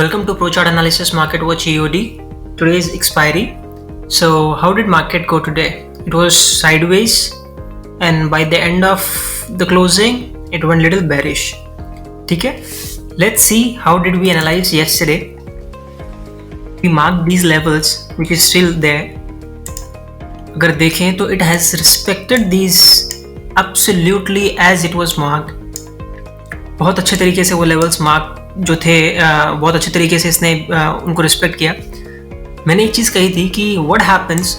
Welcome to ProChart Analysis Market Watch EOD. Today's expiry. So how did market go today? It was sideways, and by the end of the closing, it went little bearish. ठीक है? Let's see how did we analyze yesterday. We marked these levels, which is still there. अगर देखें तो it has respected these absolutely as it was marked. बहुत अच्छे तरीके से वो लेवल्स मार्क जो थे बहुत अच्छे तरीके से इसने उनको रिस्पेक्ट किया. मैंने एक चीज़ कही थी कि व्हाट हैपन्स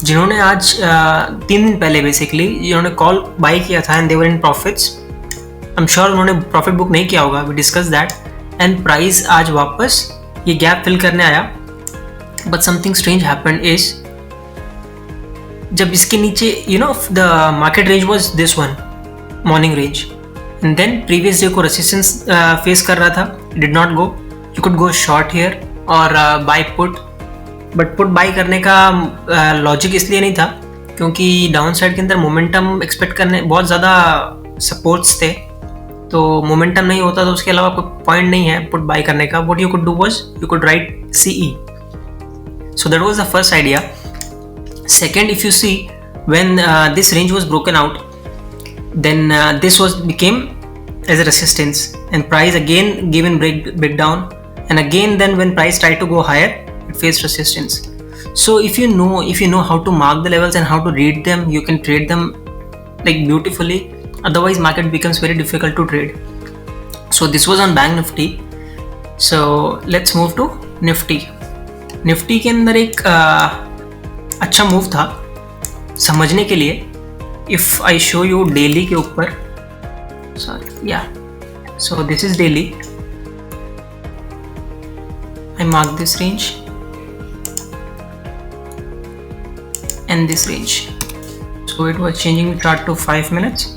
जिन्होंने आज 3 दिन पहले बेसिकली जिन्होंने कॉल बाई किया था and they were in profits, I am sure उन्होंने प्रॉफिट बुक नहीं किया होगा. We discuss that. And price आज वापस ये गैप फिल करने आया. But something strange happened is जब इसके नीचे the market range was this one morning range and then previous day को रेजिस्टेंस फेस कर रहा था. Did not go. You could go short here और buy put, but put bye करने का लॉजिक इसलिए नहीं था क्योंकि डाउन साइड के अंदर मोमेंटम एक्सपेक्ट करने बहुत ज़्यादा सपोर्ट्स थे. तो मोमेंटम नहीं होता तो उसके अलावा कोई पॉइंट नहीं है पुट बाय करने का. What you could do was you could write CE. So that was the first idea. Second, if you see when this range was broken out, then this became as a resistance and price again given breakdown, and again then when price tried to go higher it faced resistance. So if you know how to mark the levels and how to read them, you can trade them like beautifully. Otherwise market becomes very difficult to trade. So this was on Bank Nifty. So let's move to Nifty. Nifty के अंदर एक अच्छा move था समझने के लिए. If I show you daily के ऊपर, सॉरी या so this is daily. I mark this range and this range. So it was changing chart to 5 minutes.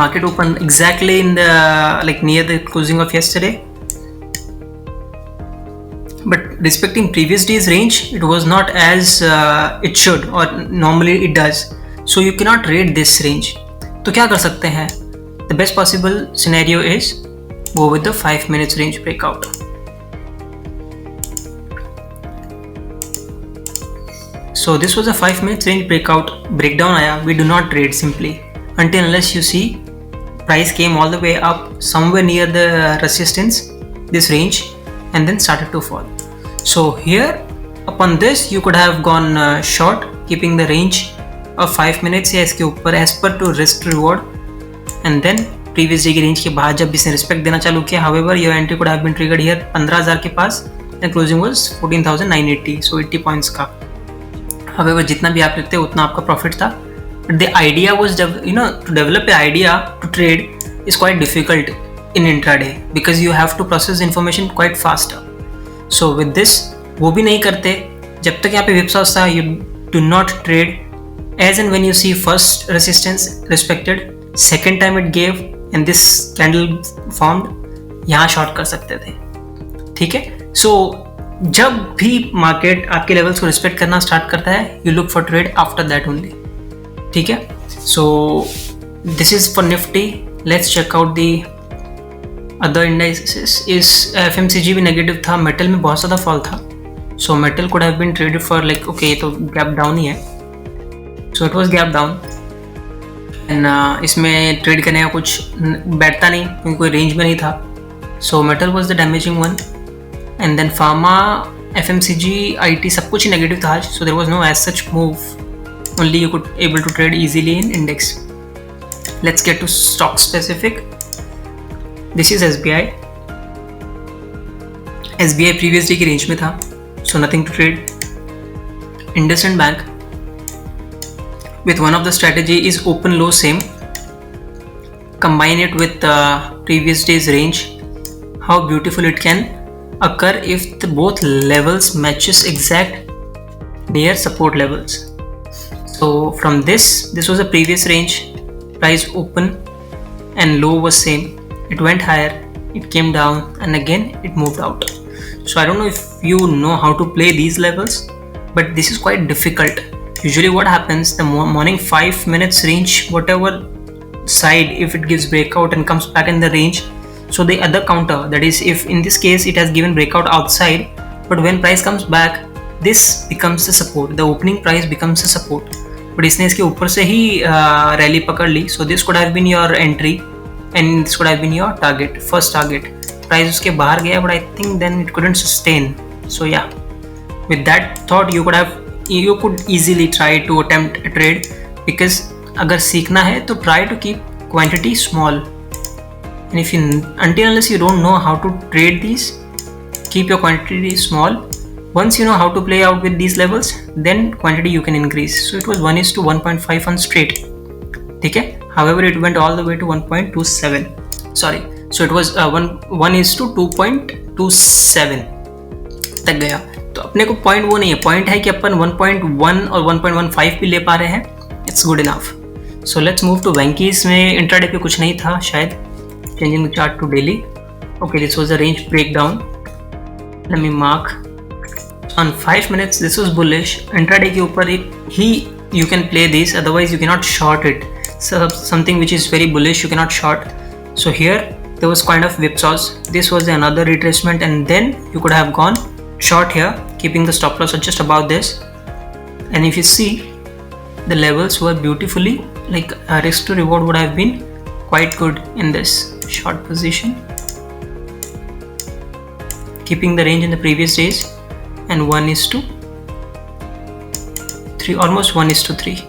Market opened exactly in the near the closing of yesterday. But respecting previous day's range, it was not as it should or normally it does. So you cannot trade this range. तो क्या कर सकते हैं? The best possible scenario is go with the 5 minutes range breakout. So this was a 5 minutes range breakout. Breakdown आया. We do not trade simply until unless you see price came all the way up somewhere near the resistance, this range, and then started to fall. So here upon this you could have gone short keeping the range of 5 minutes या इसके ऊपर as per to risk reward, and then previous day की range के बाद जब इसने respect देना चालू किया, however your entry could have been triggered here 15,000 के पास and closing was 14,980, so 80 points का. However जितना भी आप लेते हैं उतना आपका profit था. But the idea was to develop an idea to trade is quite difficult in intraday because you have to process information quite faster. So with this वो भी नहीं करते. जब तक यहाँ पे whipsaws था you do not trade as and when you see first resistance respected, second time it gave and this candle formed, यहाँ short कर सकते थे. ठीक है. So जब भी market आपके levels को respect करना start करता है you look for trade after that only. ठीक है. So this is for Nifty. Let's check out the other indices. इस FMCG भी नेगेटिव था. मेटल में बहुत ज़्यादा फॉल था. So metal could have been traded for okay तो गैप डाउन ही है. So it was gap down and इसमें ट्रेड करने का कुछ बैठता नहीं क्योंकि कोई रेंज में नहीं था. So metal was the damaging one and then pharma, FMCG, IT सब कुछ ही नेगेटिव था आज. So there was no edge such move. Only you could able to trade easily in index. Let's get to stock specific. This is SBI. SBI previous day की range में था, so nothing to trade. IndusInd Bank with one of the strategy is open low same. Combine it with previous day's range. How beautiful it can occur if both levels matches exact near support levels. So from this was a previous range. Price open and low was same. It went higher, it came down, and again it moved out. So I don't know if you know how to play these levels, but this is quite difficult. Usually what happens, the morning 5 minutes range, whatever side, if it gives breakout and comes back in the range, So the other counter, that is if in this case it has given breakout outside, but when price comes back, this becomes the support, the opening price becomes the support. But इसने इसके ऊपर से ही rally पकड़ ली. So this could have been your entry and this could have been your target, first target. Price उसके बाहर गया, but I think then it couldn't sustain. So yeah, with that thought you could easily try to attempt a trade, because अगर सीखना है तो try to keep quantity small. And if you, until unless you don't know how to trade these, keep your quantity small. Once you know how to play out with these levels, then quantity you can increase. So it was 1:1.5 on straight. ठीक है. However, it went all the way to 1.27. Sorry. So it was 1:2.27 तक गया. तो अपने को point वो नहीं है, पॉइंट है कि अपन 1.1 और 1.15 भी ले पा रहे हैं. It's good enough. So let's move to Venki's में इंट्राडे पे कुछ नहीं था शायद. Changing the chart to daily. Okay, this was a range breakdown. Let me mark. On 5 minutes, this was bullish. Intraday के ऊपर you can play this. Otherwise, you cannot short it. So something which is very bullish, you cannot short. So here there was kind of whipsaws. This was another retracement, and then you could have gone short here, keeping the stop loss just above this. And if you see, the levels were beautifully, like risk to reward would have been quite good in this short position, keeping the range in the previous days, and 1:3, almost 1:3.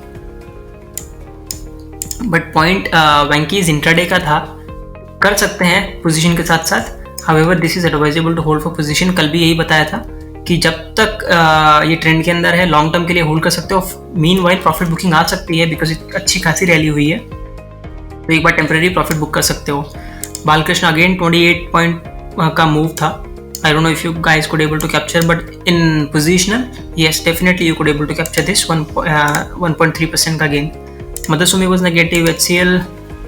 But point Venki's intraday का था, कर सकते हैं position के साथ साथ. However, this is advisable to hold for position. कल भी यही बताया था कि जब तक ये ट्रेंड के अंदर है लॉन्ग टर्म के लिए होल्ड कर सकते हो. मीनवाइल प्रॉफिट बुकिंग आ सकती है, बिकॉज अच्छी खासी रैली हुई है, तो एक बार टेम्परेरी प्रॉफिट बुक कर सकते हो. बालकृष्ण अगेन 28 पॉइंट का मूव था. I don't know if you guys could able to capture, but in positional, yes, definitely you could able to capture this 1.3% का gain. Madhusumi was negative, HCL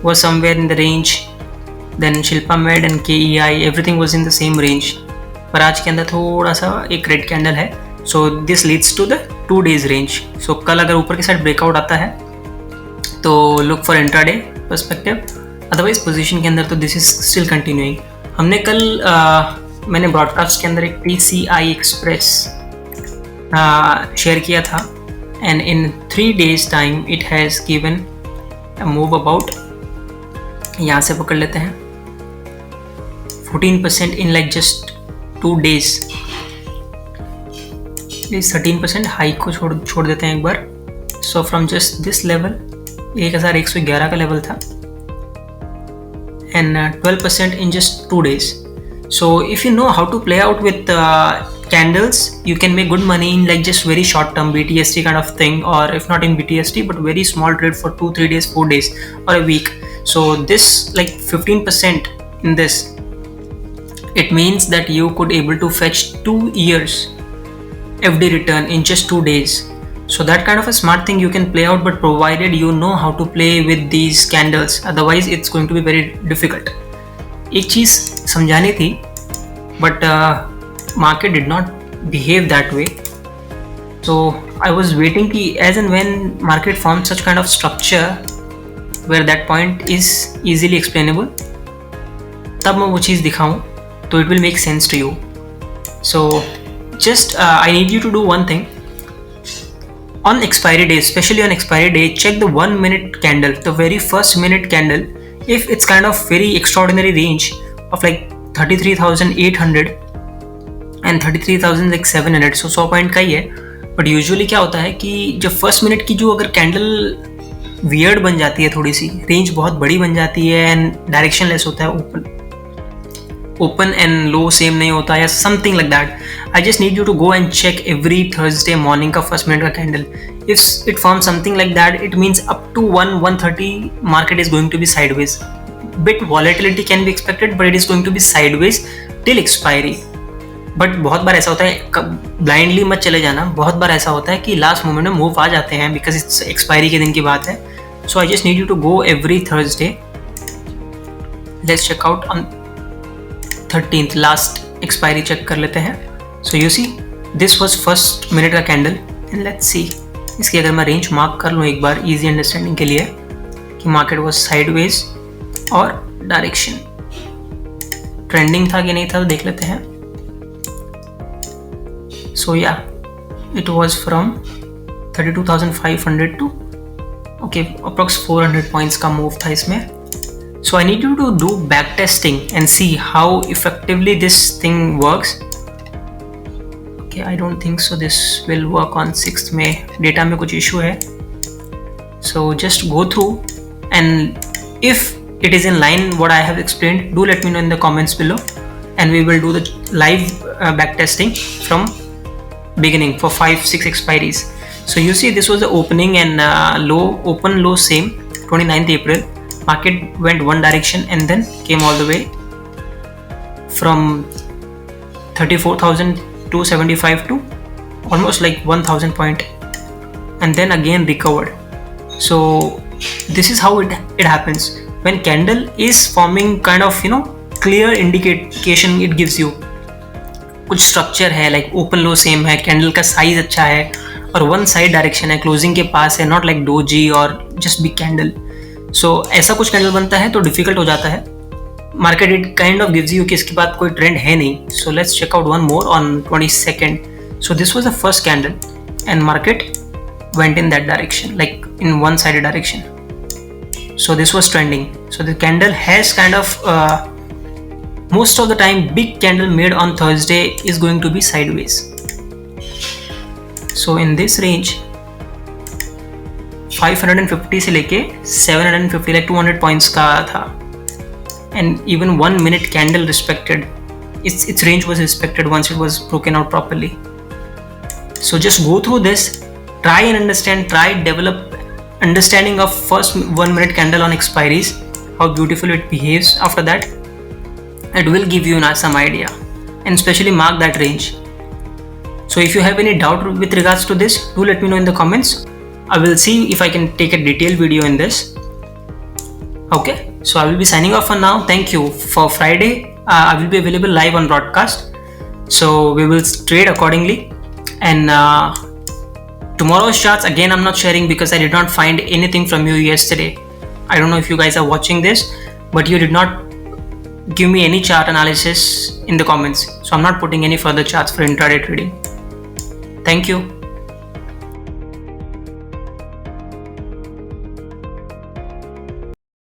was somewhere in the range, then Shilpa Med and KEI, everything was in the same range. पर आज के अंदर थोड़ा सा एक red candle है, so this leads to the 2 days range. So कल अगर ऊपर के साइड ब्रेकआउट आता है तो look for intraday perspective. Otherwise position के अंदर तो this is still continuing. हमने कल मैंने ब्रॉडकास्ट के अंदर एक TCI एक्सप्रेस शेयर किया था, and in 3 days time it has given a move about, यहाँ से पकड़ लेते हैं, 14% इन लाइक जस्ट 2 days. इस 13% हाइक को छोड़ देते हैं एक बार. So from just this level 1111 का लेवल था, and 12% in just 2 days. So if you know how to play out with candles, you can make good money in like just very short term BTST kind of thing, or if not in BTST, but very small trade for 2-3 days, 4 days or a week. So this like 15% in this, it means that you could able to fetch 2 years FD return in just 2 days. So that kind of a smart thing you can play out, but provided you know how to play with these candles, otherwise it's going to be very difficult. एक चीज़ समझानी थी, but market did not behave that way. So I was waiting कि as and when market form such kind of structure where that point is easily explainable, तब मैं वो चीज़ दिखाऊँ तो it will make sense to you. So just I need you to do one thing. On expiry day, especially on expiry day, check the 1 minute candle, the very first minute candle. If it's kind of very extraordinary range of like 33,800 and 33,700, so 100 point का ही है. But usually क्या होता है कि जब first minute की जो अगर कैंडल वियर्ड बन जाती है, थोड़ी सी रेंज बहुत बड़ी बन जाती है, एंड डायरेक्शन लेस होता है, ओपन एंड लो सेम नहीं होता, या something like that, I just need you to go and check every Thursday morning का फर्स्ट मिनट का candle. If it forms something like that, it means up to 1:30 market is going to be sideways. Bit volatility can be expected, but it is going to be sideways till expiry. But बहुत बार ऐसा होता है, blindly मत चले जाना. बहुत बार ऐसा होता है कि लास्ट मोमेंट में मूव आ जाते हैं, because it's expiry के दिन की बात है. So I just need you to go every Thursday. Let's check out on 13th, last expiry check कर लेते हैं. So you see, this was first minute का candle, and let's see. इसकी अगर मैं रेंज मार्क कर लूँ एक बार इजी अंडरस्टैंडिंग के लिए कि मार्केट वाज साइडवेज और डायरेक्शन. ट्रेंडिंग था कि नहीं था तो देख लेते हैं. सो या it was from 32,500 to okay approx 400 points का मूव था इसमें. So I need you to do back testing and see how effectively this thing works. Okay, I don't think so this will work on 6th May. Data में कुछ issue है. So just go through and if it is in line what I have explained, do let me know in the comments below and we will do the live back testing from beginning for 5-6 expiries. So you see this was the opening and low, open low same 29th April. Market went one direction and then came all the way from 34,275 to almost like 1,000 point and then again recovered. So this is how it happens when candle is forming kind of clear indication it gives you. कुछ structure है like open low same है, candle का size अच्छा है और one side direction है, closing के पास है, not like doji or just big candle. So ऐसा कुछ candle बनता है तो difficult हो जाता है. Market it kind of gives you कि इसके बाद कोई trend है नहीं. So let's check out one more on 22nd. So this was the first candle and market went in that direction, like in one sided direction. So this was trending. So the candle has kind of most of the time big candle made on Thursday is going to be sideways. So in this range 550 से लेके 750 like 200 points का था. And even 1 minute candle respected its range was respected once it was broken out properly. So just go through this, try and understand, develop understanding of first 1 minute candle on expiries, how beautiful it behaves. After that it will give you some idea and especially mark that range. So if you have any doubt with regards to this, do let me know in the comments. I will see if I can take a detailed video in this. Okay, so I will be signing off for now. Thank you. For Friday, I will be available live on broadcast. So we will trade accordingly. And tomorrow's charts, again, I'm not sharing because I did not find anything from you yesterday. I don't know if you guys are watching this, but you did not give me any chart analysis in the comments. So I'm not putting any further charts for intraday trading. Thank you.